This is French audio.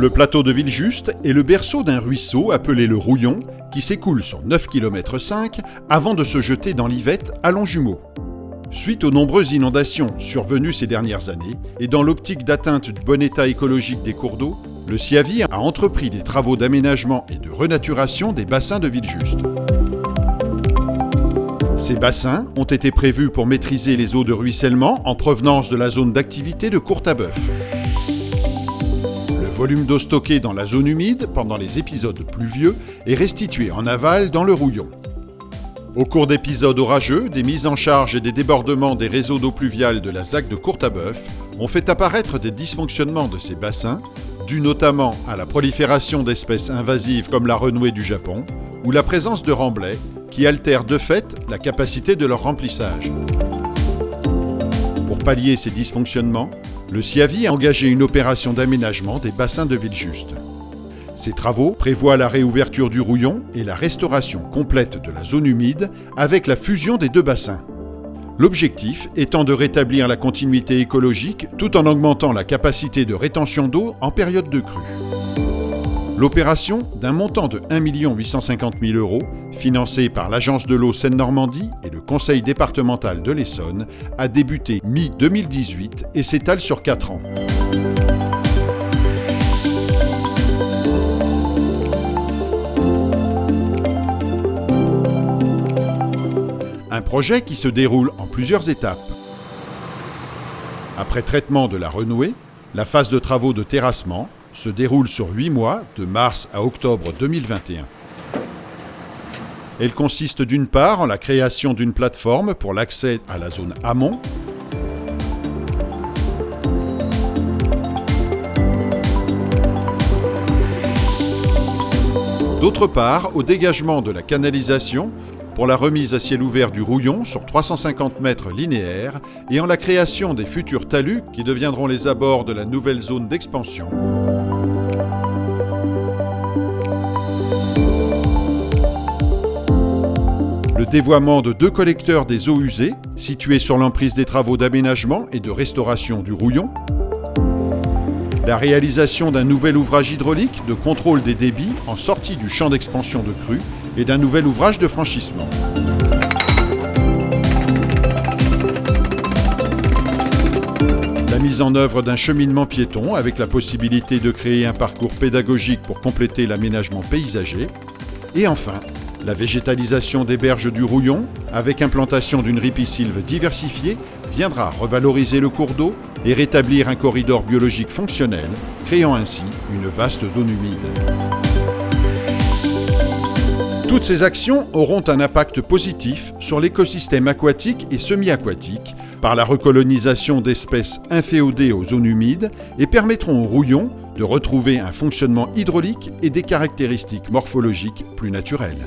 Le plateau de Villejuste est le berceau d'un ruisseau appelé le Rouillon qui s'écoule sur 9,5 km avant de se jeter dans l'Yvette à Longjumeau. Suite aux nombreuses inondations survenues ces dernières années et dans l'optique d'atteinte du bon état écologique des cours d'eau, le SIAVI a entrepris des travaux d'aménagement et de renaturation des bassins de Villejuste. Ces bassins ont été prévus pour maîtriser les eaux de ruissellement en provenance de la zone d'activité de Courtabœuf. Le volume d'eau stocké dans la zone humide pendant les épisodes pluvieux est restitué en aval dans le Rouillon. Au cours d'épisodes orageux, des mises en charge et des débordements des réseaux d'eau pluviale de la ZAC de Courtabœuf ont fait apparaître des dysfonctionnements de ces bassins, dus notamment à la prolifération d'espèces invasives comme la renouée du Japon ou la présence de remblais qui altèrent de fait la capacité de leur remplissage. Pour pallier ces dysfonctionnements, le SIAVI a engagé une opération d'aménagement des bassins de Villejuste. Ces travaux prévoient la réouverture du Rouillon et la restauration complète de la zone humide avec la fusion des deux bassins. L'objectif étant de rétablir la continuité écologique tout en augmentant la capacité de rétention d'eau en période de crue. L'opération, d'un montant de 1 850 000 €, financée par l'Agence de l'eau Seine-Normandie et le Conseil départemental de l'Essonne, a débuté mi-2018 et s'étale sur 4 ans. Un projet qui se déroule en plusieurs étapes. Après traitement de la renouée, la phase de travaux de terrassement se déroule sur 8 mois, de mars à octobre 2021. Elle consiste d'une part en la création d'une plateforme pour l'accès à la zone amont, d'autre part au dégagement de la canalisation pour la remise à ciel ouvert du Rouillon sur 350 mètres linéaires et en la création des futurs talus qui deviendront les abords de la nouvelle zone d'expansion. Le dévoiement de 2 collecteurs des eaux usées, situés sur l'emprise des travaux d'aménagement et de restauration du Rouillon. La réalisation d'un nouvel ouvrage hydraulique de contrôle des débits en sortie du champ d'expansion de crue et d'un nouvel ouvrage de franchissement. La mise en œuvre d'un cheminement piéton avec la possibilité de créer un parcours pédagogique pour compléter l'aménagement paysager. Et enfin, la végétalisation des berges du Rouillon, avec implantation d'une ripisylve diversifiée, viendra revaloriser le cours d'eau et rétablir un corridor biologique fonctionnel, créant ainsi une vaste zone humide. Toutes ces actions auront un impact positif sur l'écosystème aquatique et semi-aquatique par la recolonisation d'espèces inféodées aux zones humides et permettront au Rouillon de retrouver un fonctionnement hydraulique et des caractéristiques morphologiques plus naturelles.